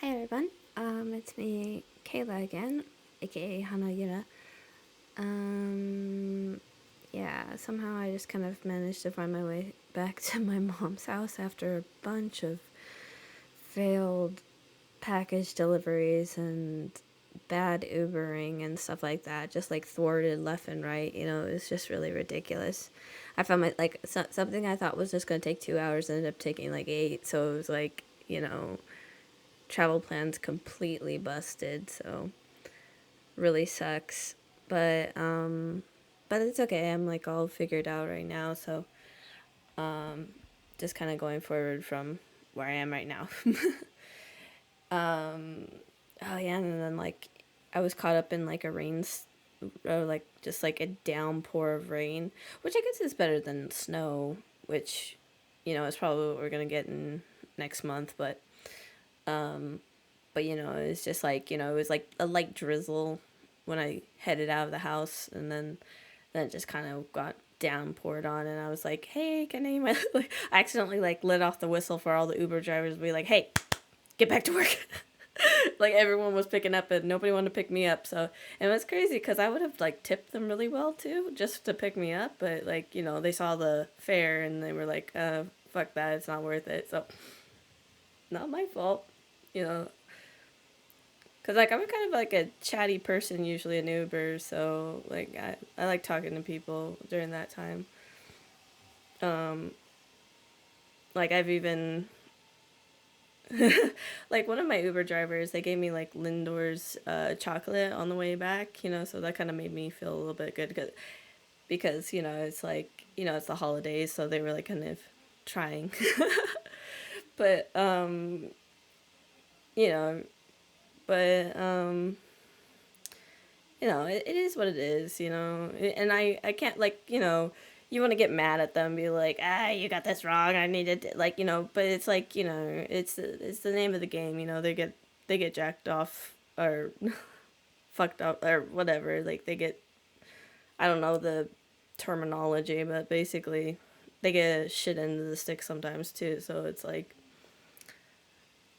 Hi everyone, it's me, Kayla again, aka Hanayura. Um, yeah, somehow I just kind of managed to find my way back to my mom's house after a bunch of failed package deliveries and bad Ubering and stuff like that, just like thwarted left and right. It's just really ridiculous. I found something I thought was just gonna take 2 hours ended up taking like 8, so it was like, travel plans completely busted, so really sucks. But it's okay. I'm like all figured out right now, so just kind of going forward from where I am right now. Oh yeah, and then like I was caught up in like a like just like a downpour of rain, which I guess is better than snow, which is probably what we're gonna get in next month. But it's just like it was like a light drizzle when I headed out of the house, and then it just kind of got downpoured on, and I was like, hey, can I like, I accidentally like let off the whistle for all the Uber drivers to be like, hey, get back to work. Like everyone was picking up and nobody wanted to pick me up, so and it was crazy because I would have like tipped them really well too just to pick me up, but like they saw the fare and they were like, fuck that, it's not worth it. So not my fault, you know because like I'm kind of like a chatty person usually in Uber, so like I like talking to people during that time. um like I've even like one of my Uber drivers, they gave me like Lindor's chocolate on the way back, so that kind of made me feel a little bit good because it's like it's the holidays, so they were like kind of trying. But you know but it is what it is, and I can't, like, you want to get mad at them, be like, you got this wrong, I needed to, like, but it's like, it's the name of the game, they get jacked off or fucked up or whatever, like they get, I don't know the terminology, but basically they get shit into the stick sometimes too, so it's like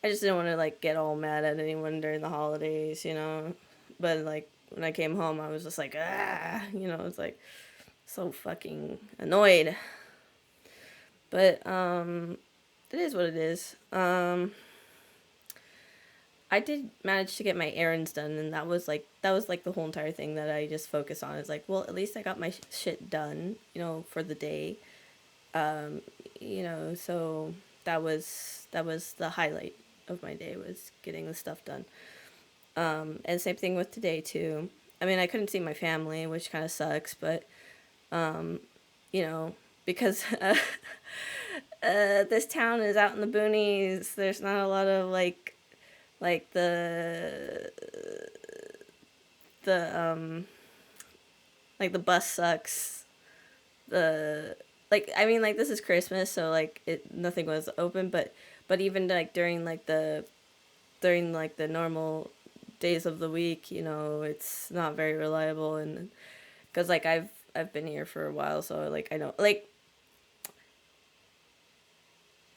I just didn't want to like get all mad at anyone during the holidays, but like when I came home, I was just like, it's like so fucking annoyed. But it is what it is. I did manage to get my errands done, and that was like the whole entire thing that I just focused on. Is like, well, at least I got my shit done, for the day. Um, so that was the highlight of my day, was getting the stuff done. And same thing with today too. I mean, I couldn't see my family, which kind of sucks, but um, you know, because this town is out in the boonies. There's not a lot of like the like the bus sucks. The like I mean, like, this is Christmas, so like nothing was open, but even like during like the normal days of the week, it's not very reliable, and because like I've been here for a while, so like I know, like,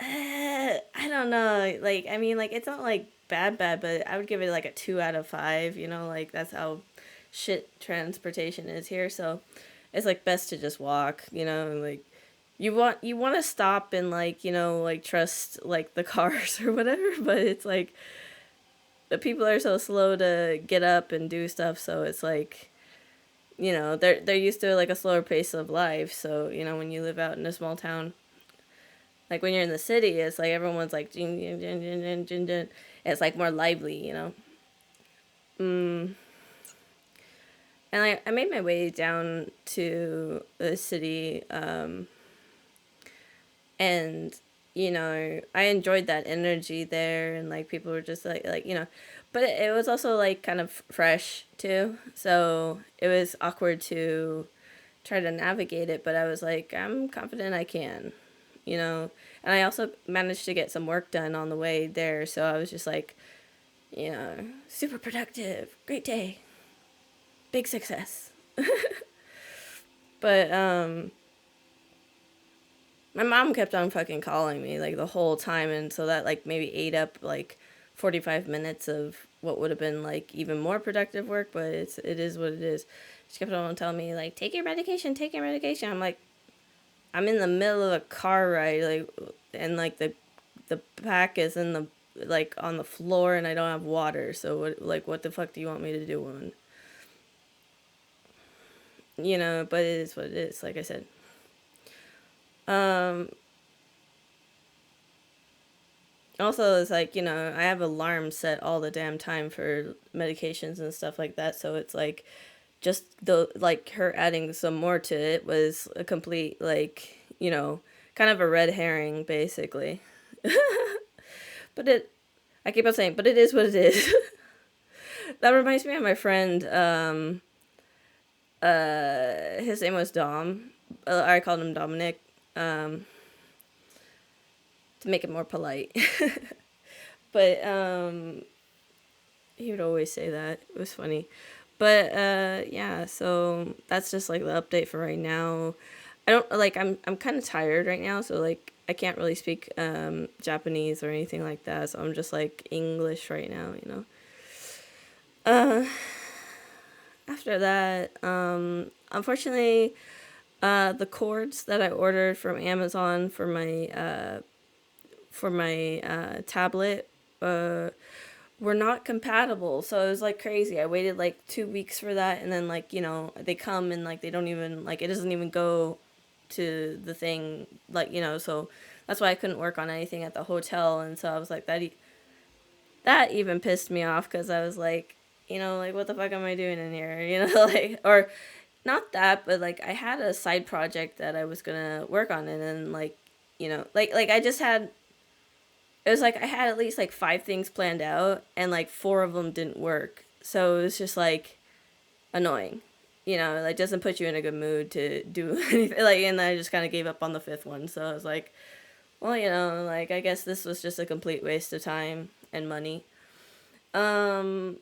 I don't know, like, I mean, like, it's not like bad, but I would give it like a 2 out of 5. Like, that's how shit transportation is here. So it's like best to just walk. And, like, you want to stop and, like, like, trust like the cars or whatever, but it's like the people are so slow to get up and do stuff, so it's like they're used to like a slower pace of life. So when you live out in a small town, like when you're in the city, it's like everyone's like jing, jing, jing, jing, jing, jing, jing. It's like more lively. Mm. And I made my way down to the city, and I enjoyed that energy there, and like people were just like, but it was also like kind of fresh too, so it was awkward to try to navigate it, but I was like, I'm confident I can, you know and I also managed to get some work done on the way there, so I was just like, super productive, great day, big success. But my mom kept on fucking calling me like the whole time, and so that like maybe ate up like 45 minutes of what would have been like even more productive work, but it is what it is. She kept on telling me like, take your medication, take your medication. I'm like, I'm in the middle of a car ride, like, and like the pack is in the like on the floor, and I don't have water. So what the fuck do you want me to do, woman? You know, but it is what it is. Like I said. Um. Also, it's like, I have alarms set all the damn time for medications and stuff like that. So it's like, just the like her adding some more to it was a complete like, kind of a red herring basically. But I keep on saying, but it is what it is. That reminds me of my friend. His name was Dom. I called him Dominic. To make it more polite. But he would always say that. It was funny. But yeah, so that's just like the update for right now. I don't like I'm kind of tired right now, so like I can't really speak Japanese or anything like that. So I'm just like English right now. Uh After that, unfortunately, the cords that I ordered from Amazon for my tablet were not compatible. So it was like crazy. I waited like 2 weeks for that, and then like they come and like they don't even like it doesn't even go to the thing like so that's why I couldn't work on anything at the hotel. And so I was like that even pissed me off because I was like like what the fuck am I doing in here like or not that, but like I had a side project that I was gonna work on, and then like like I just had it was like I had at least like 5 things planned out, and like 4 of them didn't work. So it was just like annoying. Like doesn't put you in a good mood to do anything. Like, and I just kind of gave up on the 5th one. So I was like, well, like I guess this was just a complete waste of time and money. Um,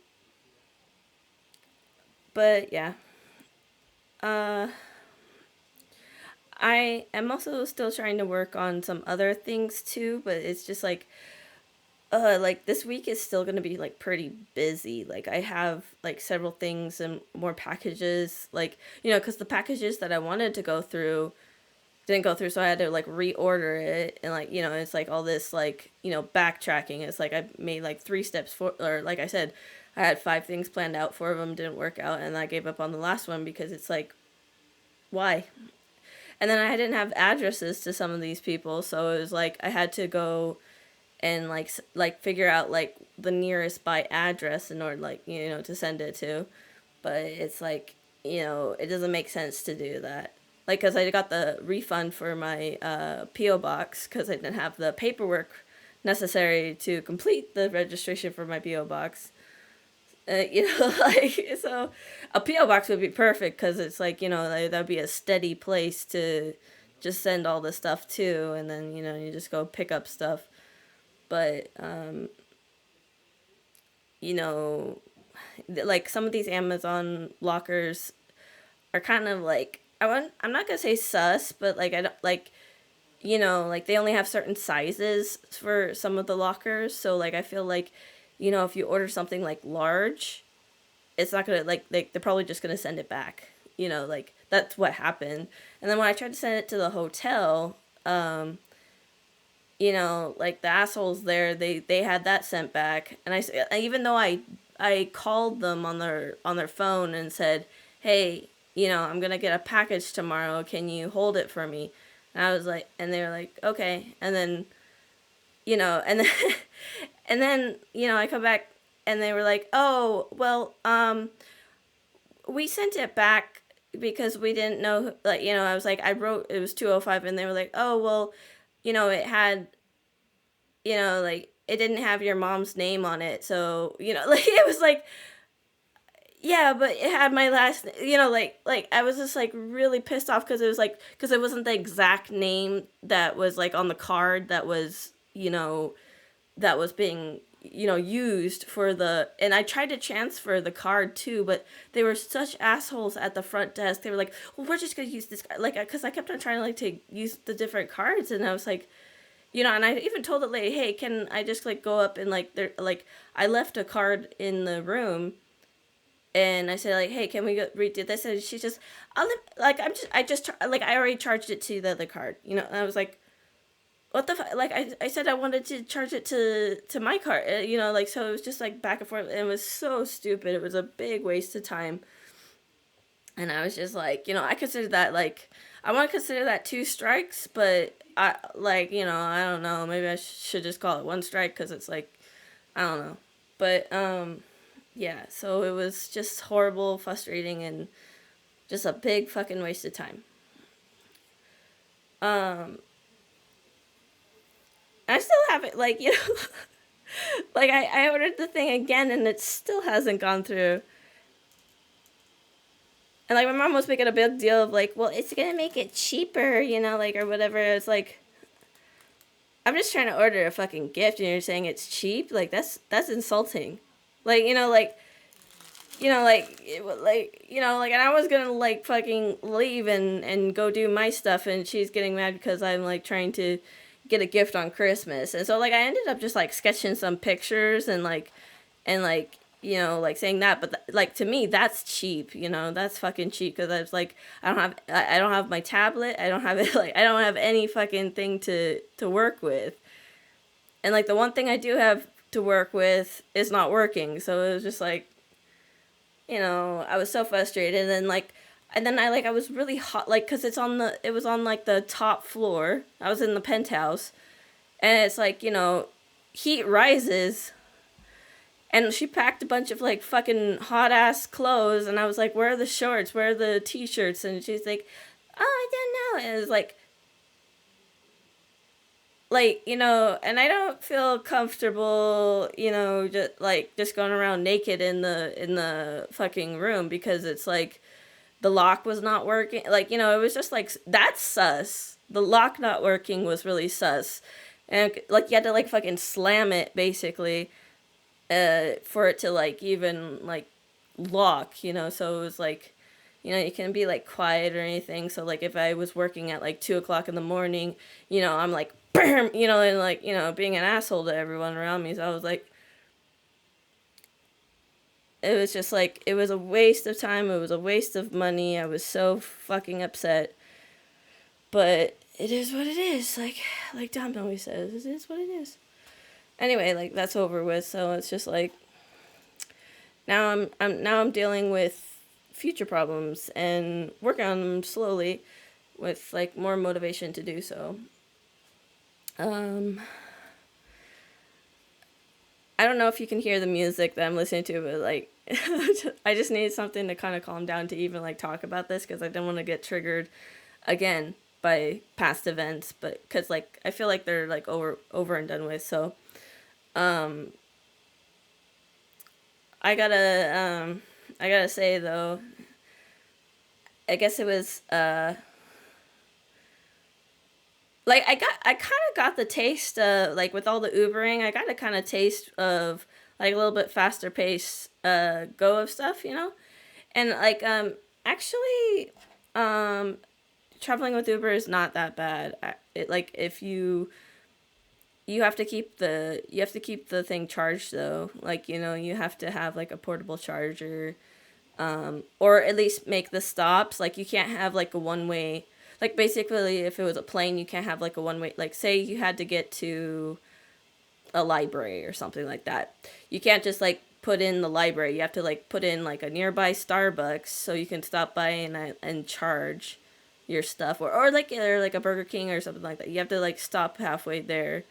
but yeah. Uh, I am also still trying to work on some other things too, but it's just like this week is still going to be like pretty busy. Like I have like several things and more packages, like cuz the packages that I wanted to go through didn't go through, so I had to like reorder it. And like it's like all this like backtracking. It's like I made like 3 steps for, or like I said, I had 5 things planned out, 4 of them didn't work out, and I gave up on the last one because it's like, why? And then I didn't have addresses to some of these people, so it was like I had to go and like figure out like the nearest by address in order like to send it to. But it's like it doesn't make sense to do that, like because I got the refund for my PO box because I didn't have the paperwork necessary to complete the registration for my PO box. Like, so a PO box would be perfect because it's like like, that'd be a steady place to just send all the stuff to, and then you just go pick up stuff. But you know like some of these Amazon lockers are kind of like I'm not gonna say sus, but like I don't like like they only have certain sizes for some of the lockers. So like I feel like if you order something like large, it's not gonna like they're probably just gonna send it back. Like that's what happened. And then when I tried to send it to the hotel, like the assholes there, they had that sent back. And even though I called them on their phone and said, hey, I'm gonna get a package tomorrow, can you hold it for me? And I was like, and they were like, okay. And then and then and then I come back and they were like, oh well, we sent it back because we didn't know, like I was like, I wrote it was 2:05, and they were like, oh well, it had, like it didn't have your mom's name on it, so like it was like, yeah, but it had my last, like I was just like really pissed off because it was like, because it wasn't the exact name that was like on the card that was that was being used for the, and I tried to transfer the card too, but they were such assholes at the front desk. They were like, well, we're just gonna use this card, like because I kept on trying like to use the different cards, and I was like, you know, and I even told the lady, hey, can I just like go up and like there like I left a card in the room, and I said like, hey, can we go redo this? And she just, like like I already charged it to the other card, you know. And I was like, what the like I said I wanted to charge it to my card, you know, like, so it was just like back and forth, and it was so stupid. It was a big waste of time. And I was just like, you know, I consider that like, I want to consider that two strikes, but I like, you know, I don't know, maybe I should just call it one strike, because it's like, I don't know. But yeah, so it was just horrible, frustrating, and just a big fucking waste of time. um I still haven't, like, you know, like I ordered the thing again and it still hasn't gone through. And like my mom was making a big deal of like, well, it's gonna make it cheaper, you know, like, or whatever. It's like, I'm just trying to order a fucking gift and you're saying it's cheap? Like, that's insulting. Like, you know, like, you know, like, and I was gonna like fucking leave and go do my stuff, and she's getting mad because I'm like trying to get a gift on Christmas. And so like I ended up just like sketching some pictures and like, you know, like saying that. But like, to me that's cheap, you know, that's fucking cheap, because I was like, I don't have my tablet, I don't have it, like I don't have any fucking thing to work with. And like the one thing I do have to work with is not working. So it was just like, you know, I was so frustrated. And then like, and then I was really hot, like, because it was on like the top floor. I was in the penthouse, and it's like, you know, heat rises. And she packed a bunch of like fucking hot ass clothes, and I was like, where are the shorts, where are the t-shirts? And she's like, oh, I don't know. And it was like, you know, and I don't feel comfortable, you know, just going around naked in the fucking room, because it's like the lock was not working. Like, you know, it was just like, that's sus. The lock not working was really sus. And like you had to like fucking slam it basically for it to like even like lock, you know. So it was like, you know, you can be like quiet or anything. So like if I was working at like 2 o'clock in the morning, you know, I'm like, you know, and like, you know, being an asshole to everyone around me. So I was like, it was just like, it was a waste of time, it was a waste of money. I was so fucking upset. But it is what it is. Like Dom always says, it is what it is. Anyway, like that's over with. So it's just like, now I'm dealing with future problems and working on them slowly with like more motivation to do so. Um I don't know if you can hear the music that I'm listening to, but like I just need something to kind of calm down to even like talk about this, because I don't want to get triggered again by past events, but because like I feel like they're like over and done with. So um I gotta I gotta say though, I guess it was like I kind of got the taste like with all the Ubering, I got a kind of taste of like a little bit faster pace go of stuff, you know. And like actually um traveling with Uber is not that bad. Like if you have to keep the thing charged though. Like, you know, you have to have like a portable charger, or at least make the stops. Like you can't have like a one way. Like basically, if it was a plane, you can't have like a one way. Like say you had to get to a library or something like that. You can't just like put in the library. You have to like put in like a nearby Starbucks so you can stop by and charge your stuff, or like a Burger King or something like that. You have to like stop halfway there,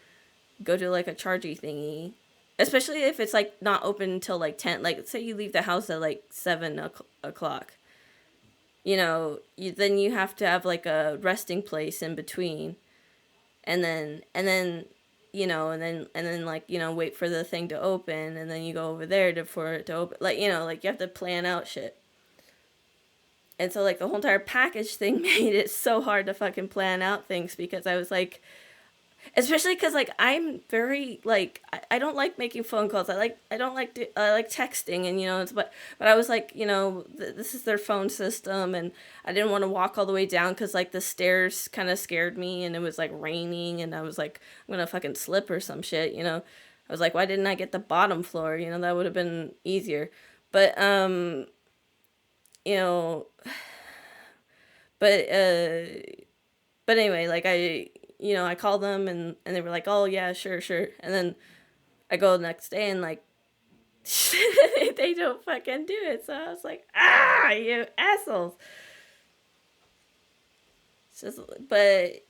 go to like a chargy thingy. Especially if it's like not open until like 10, like say you leave the house at like 7 o'clock. You know, then you have to have like a resting place in between, and then you know, and then like, you know, wait for the thing to open, and then you go over there for it to open. Like, you know, like you have to plan out shit. And so like the whole entire package thing made it so hard to fucking plan out things, because I was like, especially because like I'm very like I don't like making phone calls. I don't like I like texting, and it's but I was like, this is their phone system, and I didn't want to walk all the way down because like the stairs kind of scared me, and it was like raining, and I was like, I'm gonna fucking slip or some shit. I was like, why didn't I get the bottom floor? That would have been easier. But you know but but anyway, like I called them, and they were like, oh yeah, sure, sure. And then I go the next day, and like they don't fucking do it. So I was like, you assholes. It's just, but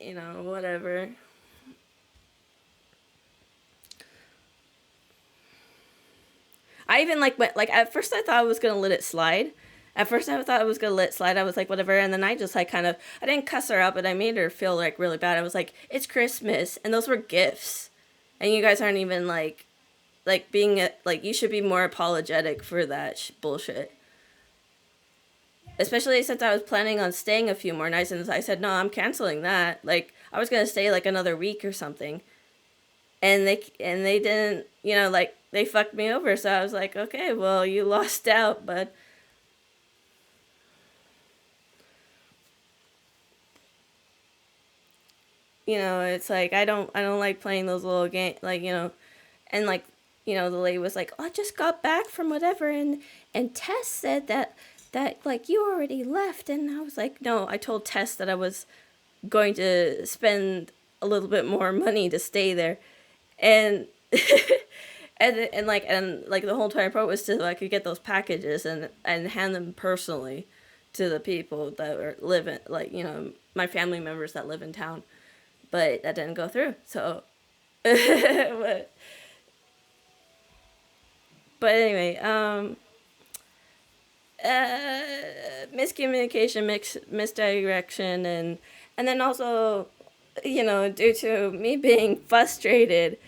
whatever. I even like went like at first I thought I was gonna let it slide. At first I thought I was gonna let it slide. I was like, whatever, and then I just like kind of I didn't cuss her out, but I made her feel like really bad. I was like, it's Christmas, and those were gifts, and you guys aren't even like being like you should be more apologetic for that bullshit. Especially since I was planning on staying a few more nights, and I said no, I'm canceling that. Like I was gonna stay like another week or something, and they didn't, like they fucked me over. So I was like, okay, well you lost out, but it's like I don't like playing those little games, like and like the lady was like, oh, I just got back from whatever, and Tess said that like you already left, and I was like, no, I told Tess that I was going to spend a little bit more money to stay there, and and like the whole entire part was to like get those packages and hand them personally to the people that are living, like my family members that live in town, but that didn't go through. So but anyway, miscommunication, misdirection, and then also, due to me being frustrated,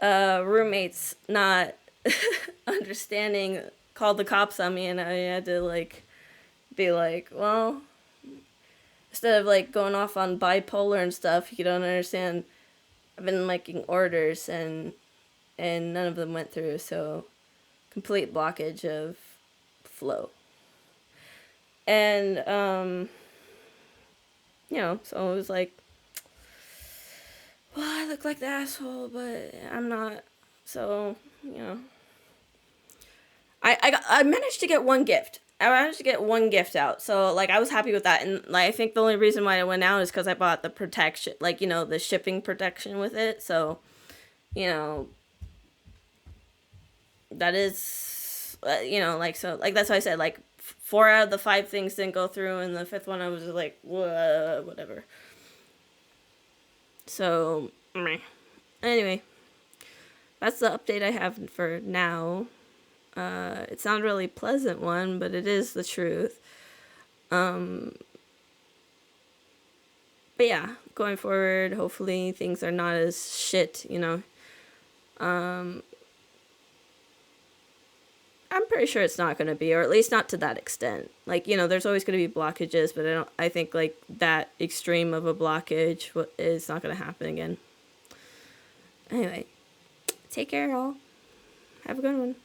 roommates not understanding called the cops on me, and I had to like be like, well, instead of like going off on bipolar and stuff, you don't understand. I've been making orders, and none of them went through, so complete blockage of flow. And so it was like, well, I look like the asshole, but I'm not. So I managed to get one gift. I managed to get one gift out, so like I was happy with that, and like I think the only reason why I went out is because I bought the protection, like the shipping protection with it. So you know that is, like, so like that's why I said like four out of the five things didn't go through, and the fifth one I was just like, whatever. So anyway, that's the update I have for now. It's not a really pleasant one, but it is the truth. Um, but yeah, going forward, hopefully things are not as shit. Um, I'm pretty sure it's not going to be, or at least not to that extent. Like, there's always going to be blockages, but I think like that extreme of a blockage is not going to happen again. Anyway, take care, all. Have a good one.